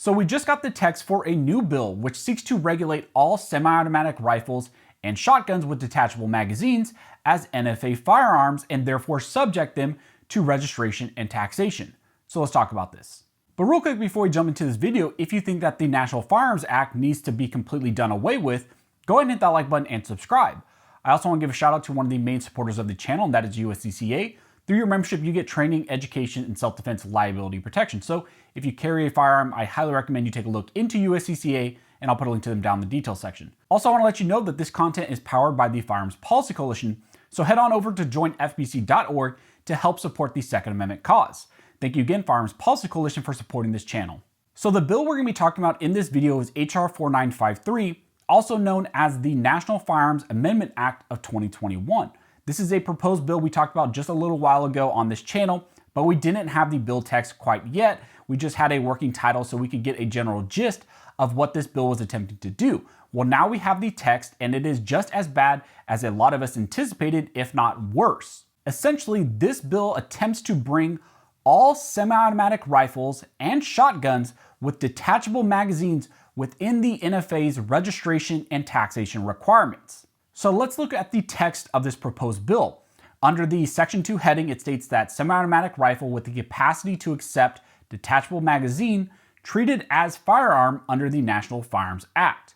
So we just got the text for a new bill which seeks to regulate all semi-automatic rifles and shotguns with detachable magazines as NFA firearms and therefore subject them to registration and taxation. So let's talk about this. But real quick before we jump into this video, if you think that the National Firearms Act needs to be completely done away with, go ahead and hit that like button and subscribe. I also want to give a shout out to one of the main supporters of the channel, and that is USCCA. Through your membership, you get training, education, and self-defense liability protection. So if you carry a firearm, I highly recommend you take a look into USCCA, and I'll put a link to them down in the details section. Also, I want to let you know that this content is powered by the Firearms Policy Coalition, so head on over to joinfbc.org to help support the Second Amendment cause. Thank you again, Firearms Policy Coalition, for supporting this channel. So the bill we're going to be talking about in this video is HR 4953, also known as the National Firearms Amendment Act of 2021. This is a proposed bill we talked about just a little while ago on this channel, but we didn't have the bill text quite yet. We just had a working title so we could get a general gist of what this bill was attempting to do. Well, now we have the text, and it is just as bad as a lot of us anticipated, if not worse. Essentially, this bill attempts to bring all semi-automatic rifles and shotguns with detachable magazines within the NFA's registration and taxation requirements. So let's look at the text of this proposed bill. Under the Section 2 heading, it states that semi-automatic rifle with the capacity to accept detachable magazine treated as firearm under the National Firearms Act.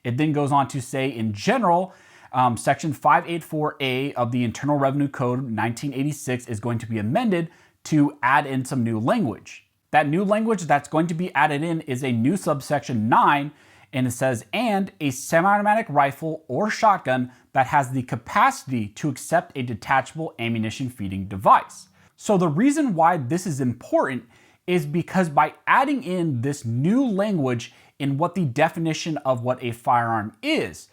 It then goes on to say, in general, Section 584A of the Internal Revenue Code 1986 is going to be amended to add in some new language. That new language that's going to be added in is a new subsection 9, and it says, and a semi-automatic rifle or shotgun that has the capacity to accept a detachable ammunition feeding device. So the reason why this is important is because by adding in this new language in what the definition of what a firearm is,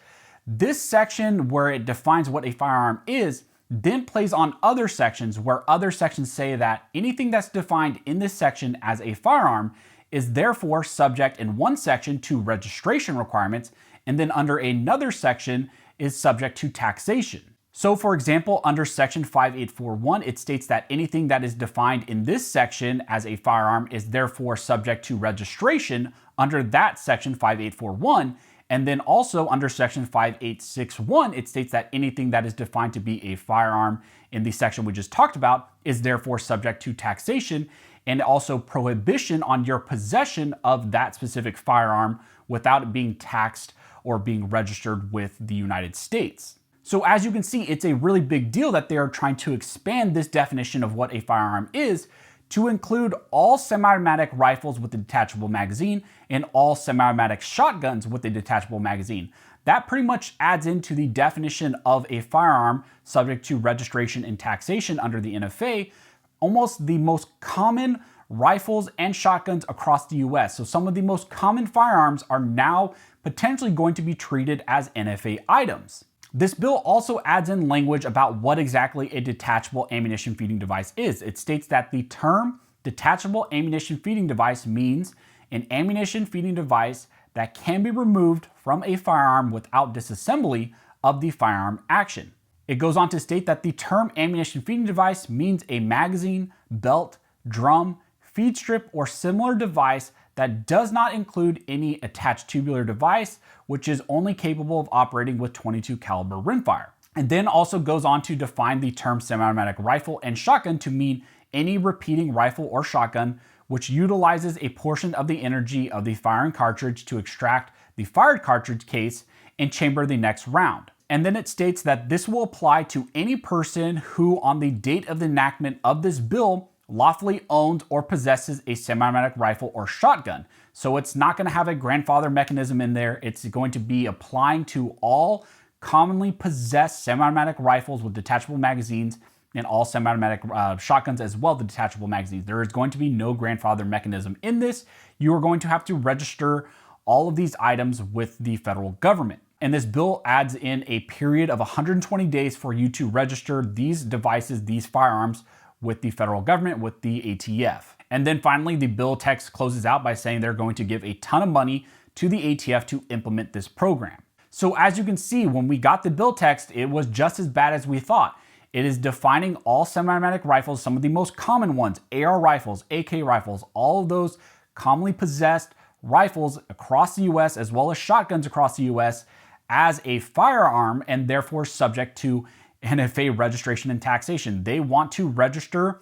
this section where it defines what a firearm is then plays on other sections where other sections say that anything that's defined in this section as a firearm is therefore subject in one section to registration requirements, and then under another section is subject to taxation. So for example, under Section 5841, it states that anything that is defined in this section as a firearm is therefore subject to registration under that Section 5841. And then also under Section 5861, it states that anything that is defined to be a firearm in the section we just talked about is therefore subject to taxation, and also prohibition on your possession of that specific firearm without it being taxed or being registered with the United States. So as you can see, it's a really big deal that they are trying to expand this definition of what a firearm is to include all semi-automatic rifles with a detachable magazine and all semi-automatic shotguns with a detachable magazine. That pretty much adds into the definition of a firearm subject to registration and taxation under the NFA, almost the most common rifles and shotguns across the US. So some of the most common firearms are now potentially going to be treated as NFA items. This bill also adds in language about what exactly a detachable ammunition feeding device is. It states that the term detachable ammunition feeding device means an ammunition feeding device that can be removed from a firearm without disassembly of the firearm action. It goes on to state that the term ammunition feeding device means a magazine, belt, drum, feed strip, or similar device that does not include any attached tubular device, which is only capable of operating with .22 caliber rimfire. And then also goes on to define the term semi-automatic rifle and shotgun to mean any repeating rifle or shotgun which utilizes a portion of the energy of the firing cartridge to extract the fired cartridge case and chamber the next round. And then it states that this will apply to any person who, on the date of the enactment of this bill, lawfully owns or possesses a semi-automatic rifle or shotgun. So it's not going to have a grandfather mechanism in there. It's going to be applying to all commonly possessed semi-automatic rifles with detachable magazines and all semi-automatic shotguns as well, the detachable magazines. There is going to be no grandfather mechanism in this. You are going to have to register all of these items with the federal government. And this bill adds in a period of 120 days for you to register these devices, these firearms, with the federal government, with the ATF. And then finally, the bill text closes out by saying they're going to give a ton of money to the ATF to implement this program. So as you can see, when we got the bill text, it was just as bad as we thought. It is defining all semi-automatic rifles, some of the most common ones, AR rifles, AK rifles, all of those commonly possessed rifles across the US as well as shotguns across the US as a firearm and therefore subject to NFA registration and taxation. They want to register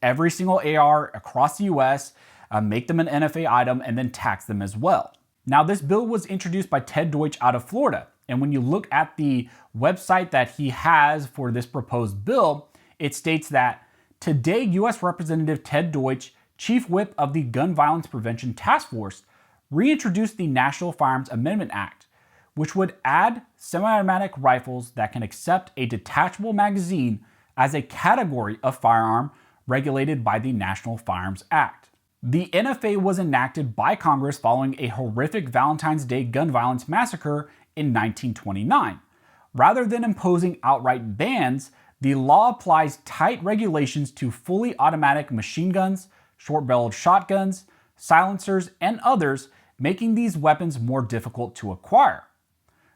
every single AR across the US, make them an NFA item, and then tax them as well. Now, this bill was introduced by Ted Deutsch out of Florida. And when you look at the website that he has for this proposed bill, it states that today, U.S. Representative Ted Deutsch, Chief Whip of the Gun Violence Prevention Task Force, reintroduced the National Firearms Amendment Act, which would add semi-automatic rifles that can accept a detachable magazine as a category of firearm regulated by the National Firearms Act. The NFA was enacted by Congress following a horrific Valentine's Day gun violence massacre in 1929. Rather than imposing outright bans, the law applies tight regulations to fully automatic machine guns, short-barreled shotguns, silencers, and others, making these weapons more difficult to acquire.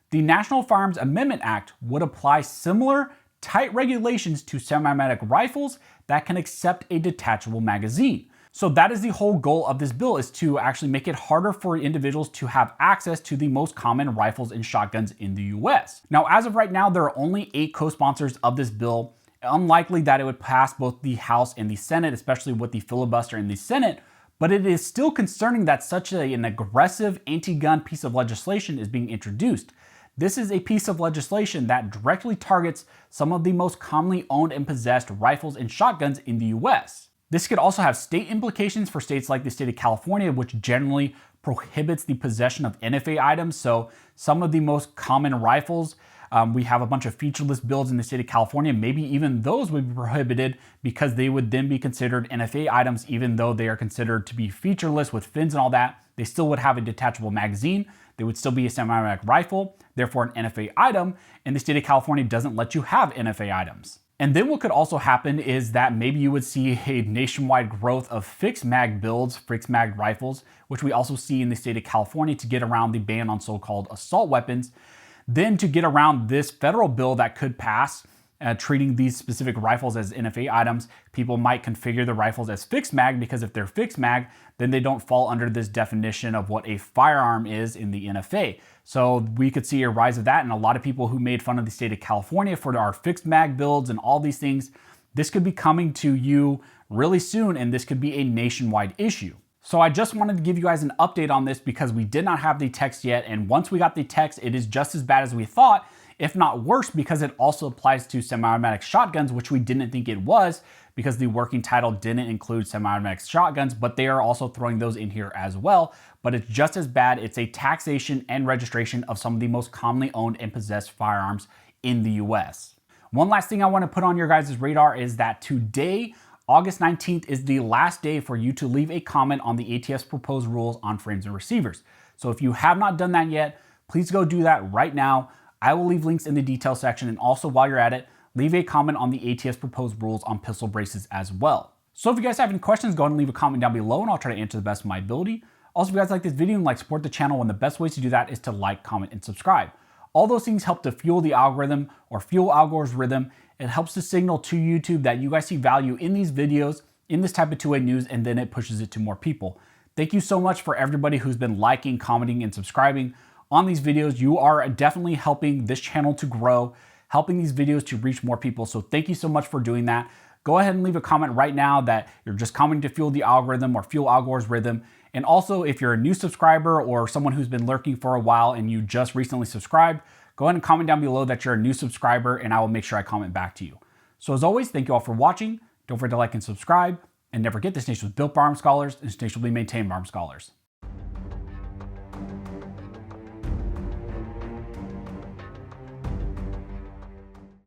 The National Firearms Amendment Act would apply similar tight regulations to semi-automatic rifles that can accept a detachable magazine. So that is the whole goal of this bill, is to actually make it harder for individuals to have access to the most common rifles and shotguns in the US. Now, as of right now, there are only 8 co-sponsors of this bill. Unlikely that it would pass both the House and the Senate, especially with the filibuster in the Senate, but it is still concerning that such an aggressive anti-gun piece of legislation is being introduced. This is a piece of legislation that directly targets some of the most commonly owned and possessed rifles and shotguns in the US. This could also have state implications for states like the state of California, which generally prohibits the possession of NFA items. So some of the most common rifles, we have a bunch of featureless builds in the state of California. Maybe even those would be prohibited because they would then be considered NFA items, even though they are considered to be featureless with fins and all that. They still would have a detachable magazine. They would still be a semi-automatic rifle, therefore an NFA item. And the state of California doesn't let you have NFA items. And then what could also happen is that maybe you would see a nationwide growth of fixed mag builds, fixed mag rifles, which we also see in the state of California to get around the ban on so-called assault weapons. Then to get around this federal bill that could pass, treating these specific rifles as NFA items, people might configure the rifles as fixed mag, because if they're fixed mag, then they don't fall under this definition of what a firearm is in the NFA. So we could see a rise of that, and a lot of people who made fun of the state of California for our fixed mag builds and all these things, this could be coming to you really soon, and this could be a nationwide issue. So I just wanted to give you guys an update on this because we did not have the text yet, and once we got the text, it is just as bad as we thought, if not worse, because it also applies to semi-automatic shotguns, which we didn't think it was, because the working title didn't include semi-automatic shotguns, but they are also throwing those in here as well. But it's just as bad. It's a taxation and registration of some of the most commonly owned and possessed firearms in the US. One last thing I want to put on your guys' radar is that today, August 19th, is the last day for you to leave a comment on the ATF's proposed rules on frames and receivers. So if you have not done that yet, please go do that right now. I will leave links in the details section, and also while you're at it, leave a comment on the ATF's proposed rules on pistol braces as well. So if you guys have any questions, go ahead and leave a comment down below and I'll try to answer the best of my ability. Also, if you guys like this video and like support the channel, one of the best ways to do that is to like, comment, and subscribe. All those things help to fuel the algorithm or fuel Algore's rhythm. It helps to signal to YouTube that you guys see value in these videos, in this type of two-way news, and then it pushes it to more people. Thank you so much for everybody who's been liking, commenting, and subscribing on these videos. You are definitely helping this channel to grow, helping these videos to reach more people. So thank you so much for doing that. Go ahead and leave a comment right now that you're just commenting to fuel the algorithm or fuel Algore's rhythm. And also, if you're a new subscriber or someone who's been lurking for a while and you just recently subscribed, go ahead and comment down below that you're a new subscriber and I will make sure I comment back to you. So as always, thank you all for watching. Don't forget to like and subscribe, and never forget, this nation was built by armed scholars, and this nation will be maintained by armed scholars.